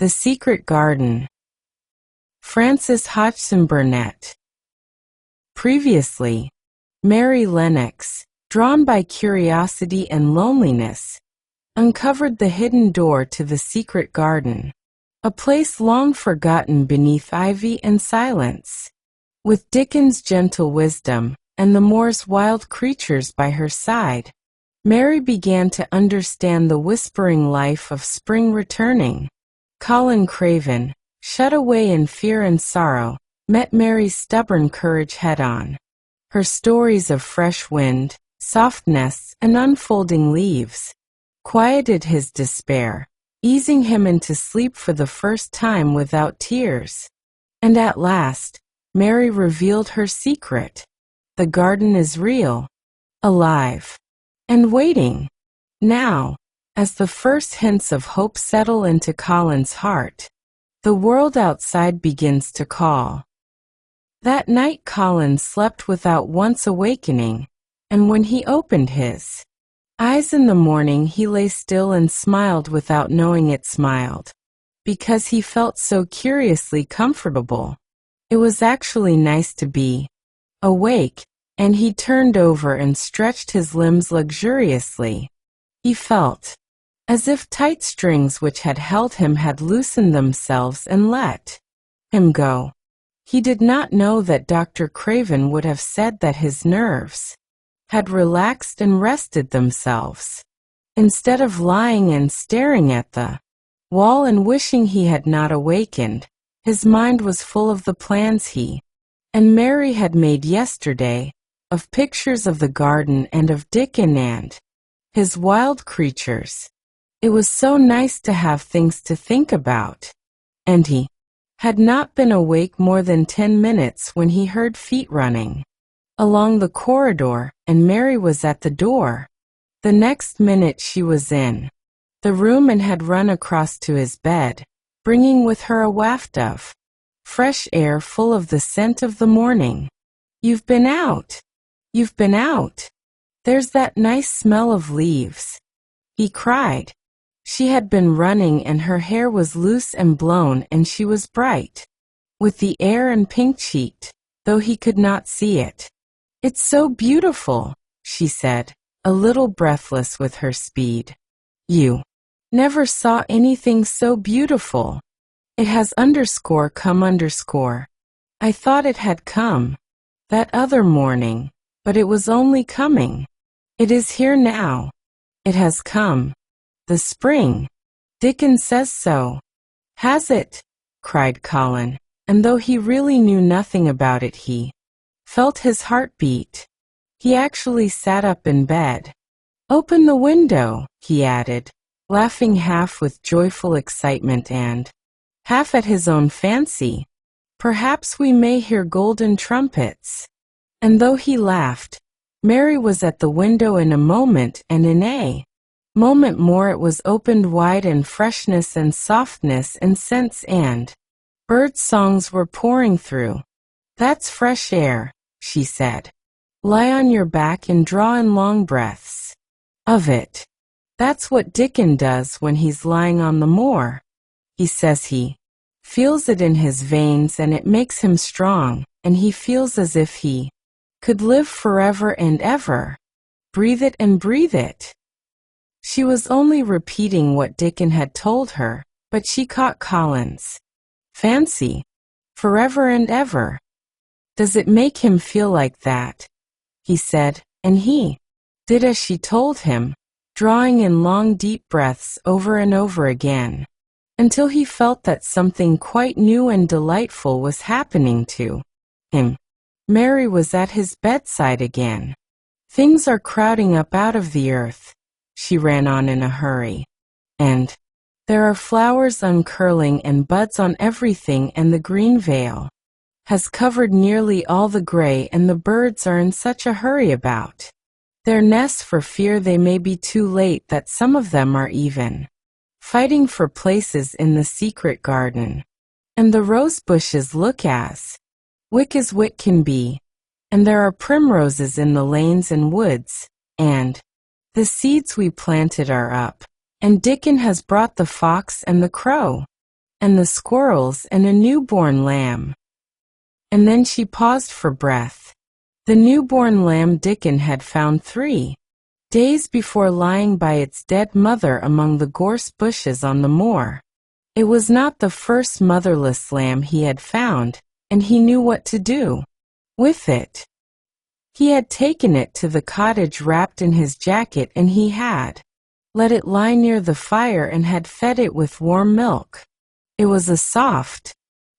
The Secret Garden. Frances Hodgson Burnett. Previously, Mary Lennox, drawn by curiosity and loneliness, uncovered the hidden door to the secret garden, a place long forgotten beneath ivy and silence. With Dickon's gentle wisdom and the moor's wild creatures by her side, Mary began to understand the whispering life of spring returning. Colin Craven, shut away in fear and sorrow, met Mary's stubborn courage head-on. Her stories of fresh wind, soft nests, and unfolding leaves quieted his despair, easing him into sleep for the first time without tears. And at last, Mary revealed her secret. The garden is real, alive, and waiting. Now, as the first hints of hope settle into Colin's heart, the world outside begins to call. That night Colin slept without once awakening, and when he opened his eyes in the morning he lay still and smiled without knowing it smiled, because he felt so curiously comfortable. It was actually nice to be awake, and he turned over and stretched his limbs luxuriously. He felt as if tight strings which had held him had loosened themselves and let him go. He did not know that Dr. Craven would have said that his nerves had relaxed and rested themselves. Instead of lying and staring at the wall and wishing he had not awakened, his mind was full of the plans he and Mary had made yesterday, of pictures of the garden and of Dickon and his wild creatures. It was so nice to have things to think about. And he had not been awake more than 10 minutes when he heard feet running along the corridor, and Mary was at the door. The next minute she was in the room and had run across to his bed, bringing with her a waft of fresh air full of the scent of the morning. "You've been out. You've been out. There's that nice smell of leaves," he cried. She had been running and her hair was loose and blown and she was bright with the air and pink-cheeked, though he could not see it. "It's so beautiful," she said, a little breathless with her speed. "You never saw anything so beautiful. It has come. I thought it had come that other morning, but it was only coming. It is here now. It has come. The spring. Dickon says so." "Has it?" cried Colin, and though he really knew nothing about it, he felt his heart beat. He actually sat up in bed. "Open the window," he added, laughing half with joyful excitement and half at his own fancy. "Perhaps we may hear golden trumpets." And though he laughed, Mary was at the window in a moment, and in a moment more it was opened wide, and freshness and softness and scents and bird songs were pouring through. "That's fresh air," she said. "Lie on your back and draw in long breaths of it. That's what Dickon does when he's lying on the moor. He says he feels it in his veins and it makes him strong, and he feels as if he could live forever and ever. Breathe it and breathe it." She was only repeating what Dickon had told her, but she caught Colin's fancy. "Forever and ever. Does it make him feel like that?" he said, and he did as she told him, drawing in long deep breaths over and over again, until he felt that something quite new and delightful was happening to him. Mary was at his bedside again. "Things are crowding up out of the earth," she ran on in a hurry. "And there are flowers uncurling and buds on everything, and the green veil has covered nearly all the gray, and the birds are in such a hurry about their nests for fear they may be too late, that some of them are even fighting for places in the secret garden. And the rose bushes look as wick as wick can be, and there are primroses in the lanes and woods, and the seeds we planted are up, and Dickon has brought the fox and the crow. and the squirrels, and a newborn lamb." And then she paused for breath. The newborn lamb Dickon had found 3 days before lying by its dead mother among the gorse bushes on the moor. It was not the first motherless lamb he had found, and he knew what to do with it. He had taken it to the cottage wrapped in his jacket, and he had let it lie near the fire and had fed it with warm milk. It was a soft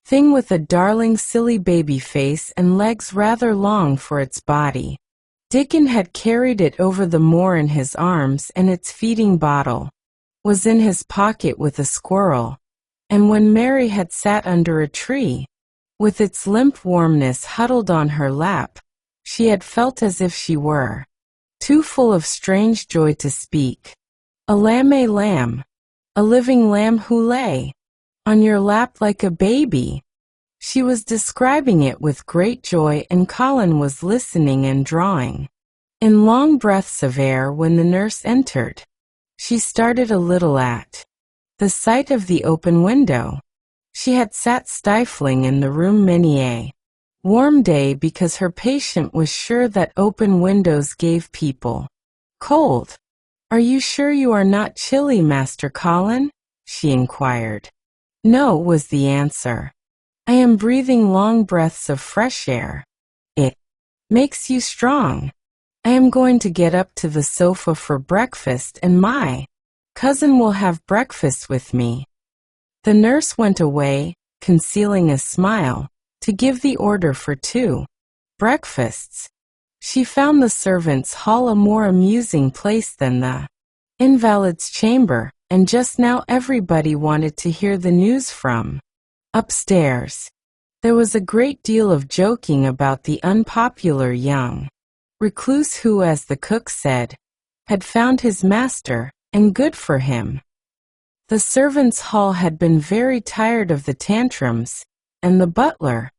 thing with a darling silly baby face and legs rather long for its body. Dickon had carried it over the moor in his arms, and its feeding bottle was in his pocket with a squirrel. And when Mary had sat under a tree, with its limp warmness huddled on her lap, she had felt as if she were too full of strange joy to speak. A lamb, a living lamb who lay on your lap like a baby. She was describing it with great joy, and Colin was listening and drawing in long breaths of air when the nurse entered. She started a little at the sight of the open window. She had sat stifling in the room many a warm day because her patient was sure that open windows gave people cold. "Are you sure you are not chilly, Master Colin?" she inquired. "No," was the answer. "I am breathing long breaths of fresh air. It makes you strong. I am going to get up to the sofa for breakfast, and my cousin will have breakfast with me." The nurse went away, concealing a smile, to give the order for 2 breakfasts. She found the servants' hall a more amusing place than the invalid's chamber, and just now everybody wanted to hear the news from upstairs. There was a great deal of joking about the unpopular young recluse who, as the cook said, had found his master, and good for him. The servants' hall had been very tired of the tantrums, and the butler,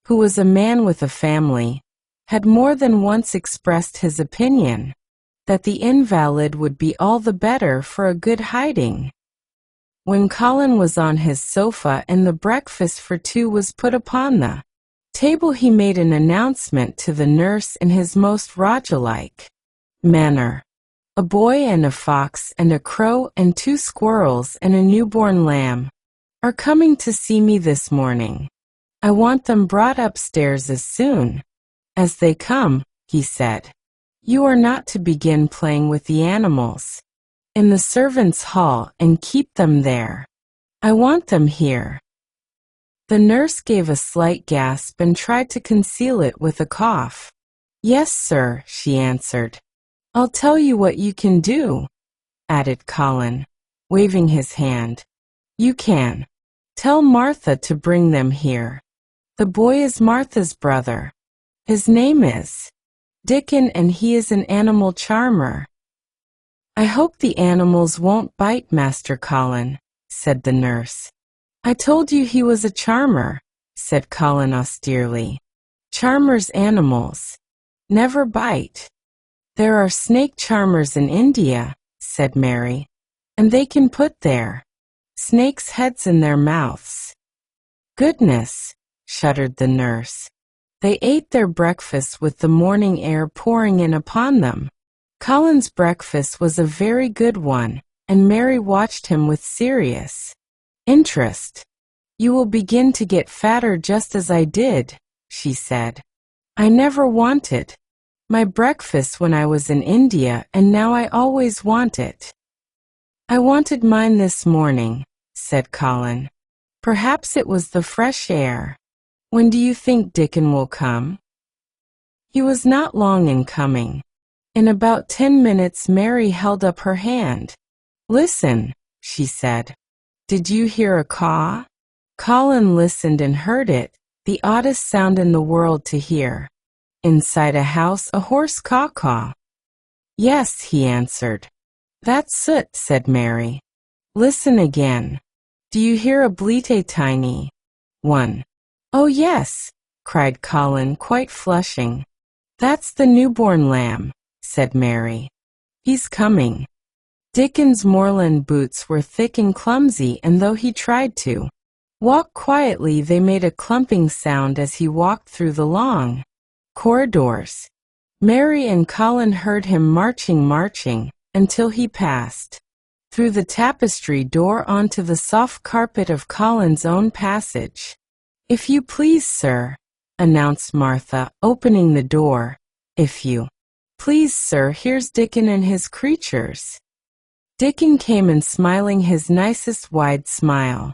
who was a man with a family, had more than once expressed his opinion that the invalid would be all the better for a good hiding. When Colin was on his sofa and the breakfast for 2 was put upon the table, he made an announcement to the nurse in his most Raja-like manner. "A boy and a fox and a crow and 2 squirrels and a newborn lamb are coming to see me this morning. I want them brought upstairs as soon as they come," he said. "You are not to begin playing with the animals in the servants' hall and keep them there. I want them here." The nurse gave a slight gasp and tried to conceal it with a cough. "Yes, sir," she answered. "I'll tell you what you can do," added Colin, waving his hand. "You can tell Martha to bring them here. The boy is Martha's brother. His name is Dickon, and he is an animal charmer." "I hope the animals won't bite, Master Colin," said the nurse. "I told you he was a charmer," said Colin austerely. "Charmers' animals never bite." "There are snake charmers in India," said Mary, "and they can put their snakes' heads in their mouths." "Goodness," shuddered the nurse. They ate their breakfast with the morning air pouring in upon them. Colin's breakfast was a very good one, and Mary watched him with serious interest. "You will begin to get fatter just as I did," she said. "I never wanted my breakfast when I was in India, and now I always want it." "I wanted mine this morning," said Colin. "Perhaps it was the fresh air. When do you think Dickon will come?" He was not long in coming. In about 10 minutes Mary held up her hand. "Listen," she said. "Did you hear a caw?" Colin listened and heard it, the oddest sound in the world to hear. Inside a house a horse caw-caw. "Yes," he answered. "That's soot," said Mary. "Listen again. Do you hear a bleat tiny one?" "Oh yes," cried Colin, quite flushing. "That's the newborn lamb," said Mary. "He's coming." Dickon's moorland boots were thick and clumsy, and though he tried to Walk quietly. They made a clumping sound as he walked through the long corridors. Mary and Colin heard him marching, until he passed through the tapestry door onto the soft carpet of Colin's own passage. "If you please, sir," announced Martha, opening the door. "If you please, sir, here's Dickon and his creatures." Dickon came in, smiling his nicest wide smile.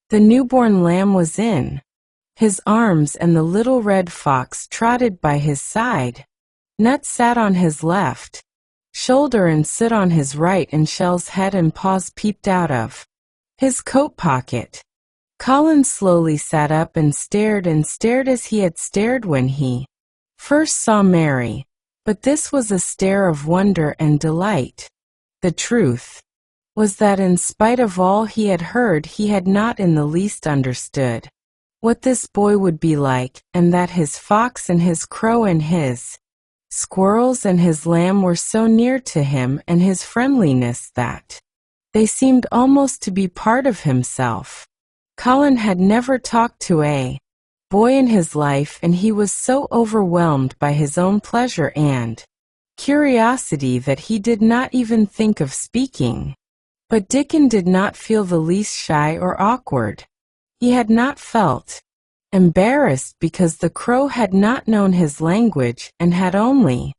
The newborn lamb was in his arms, and the little red fox trotted by his side. Nut sat on his left shoulder and Soot on his right, and Shell's head and paws peeped out of his coat pocket. Colin slowly sat up and stared as he had stared when he first saw Mary, but this was a stare of wonder and delight. The truth was that in spite of all he had heard, he had not in the least understood what this boy would be like, and that his fox and his crow and his squirrels and his lamb were so near to him, and his friendliness, that they seemed almost to be part of himself. Colin had never talked to a boy in his life, and he was so overwhelmed by his own pleasure and curiosity that he did not even think of speaking. But Dickon did not feel the least shy or awkward. He had not felt embarrassed because the crow had not known his language and had only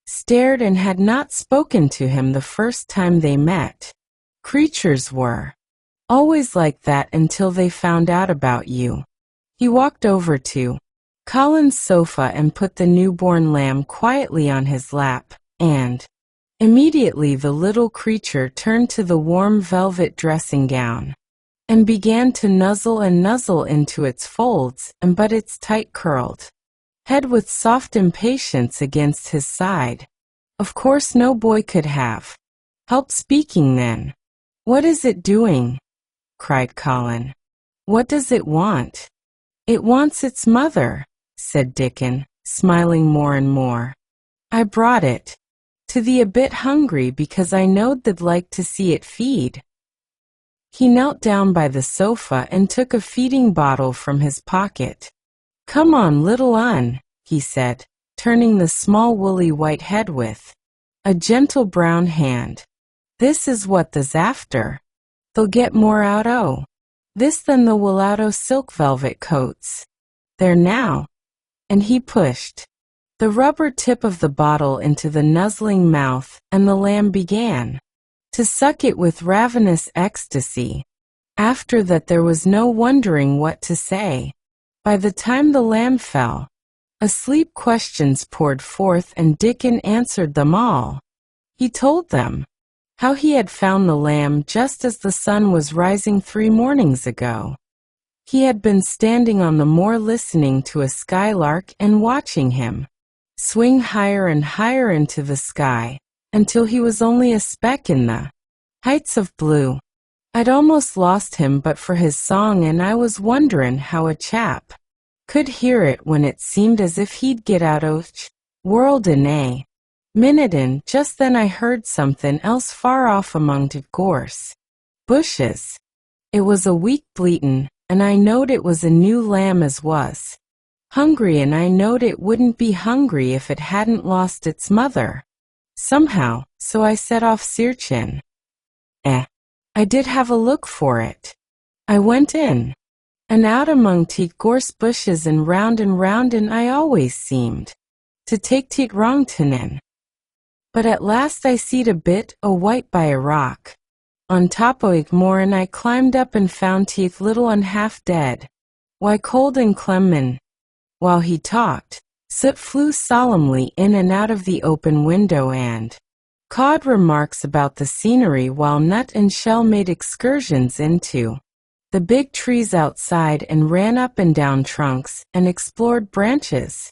stared and had not spoken to him the first time they met. Creatures were always like that until they found out about you. He walked over to Colin's sofa and put the newborn lamb quietly on his lap, and immediately the little creature turned to the warm velvet dressing gown and began to nuzzle into its folds, and butt its tight-curled head with soft impatience against his side. Of course no boy could have helped speaking then. "What is it doing?" cried Colin. "What does it want?" "It wants its mother," said Dickon, smiling more and more. "I brought it to thee a bit hungry because I knowed they'd like to see it feed." He knelt down by the sofa and took a feeding bottle from his pocket. "Come on, little un," he said, turning the small woolly white head with a gentle brown hand. "This is what they's after. They'll get more out o' this than the will out o' silk velvet coats. There now." And he pushed the rubber tip of the bottle into the nuzzling mouth, and the lamb began to suck it with ravenous ecstasy. After that there was no wondering what to say. By the time the lamb fell asleep, questions poured forth, and Dickon answered them all. He told them how he had found the lamb just as the sun was rising 3 mornings ago. He had been standing on the moor listening to a skylark and watching him swing higher and higher into the sky, until he was only a speck in the heights of blue. I'd almost lost him but for his song, and I was wonderin' how a chap could hear it when it seemed as if he'd get out o'ch world in a minute. And just then I heard something else far off among the gorse bushes. It was a weak bleatin', and I knowed it was a new lamb as was hungry, and I knowed it wouldn't be hungry if it hadn't lost its mother somehow, so I set off searchin'. I did have a look for it. I went in and out among teat gorse bushes and round, and I always seemed to take teat wrong tinin'. But at last I seed a bit o' white by a rock on top o' ig moor, and I climbed up and found teeth little and half dead. Why, cold and clemmin'." While he talked, Soot flew solemnly in and out of the open window and cawed remarks about the scenery, while Nut and Shell made excursions into the big trees outside and ran up and down trunks and explored branches.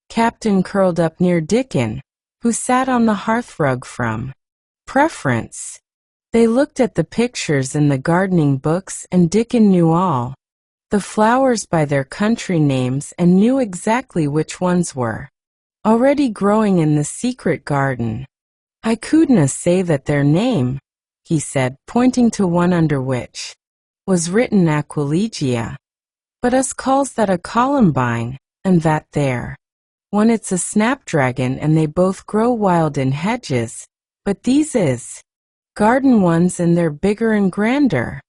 Captain curled up near Dickon, who sat on the hearthrug from preference. They looked at the pictures in the gardening books, and Dickon knew all the flowers by their country names and knew exactly which ones were already growing in the secret garden. "I couldna say that their name," he said, pointing to one under which was written aquilegia, but us calls that a columbine, and that there. One it's a snapdragon, and they both grow wild in hedges, but these is garden ones, and they're bigger and grander.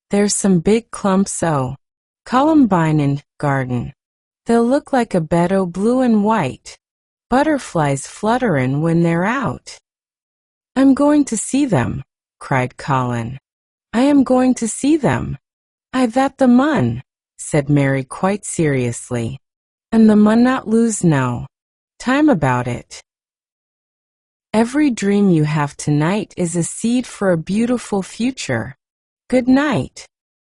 There's some big clumps o' columbine in garden. They'll look like a bed o' blue and white. Butterflies flutterin' when they're out. I'm going to see them, cried Colin. I am going to see them. I that the mun, said Mary quite seriously. And the mun not lose no time about it. Every dream you have tonight is a seed for a beautiful future. Good night.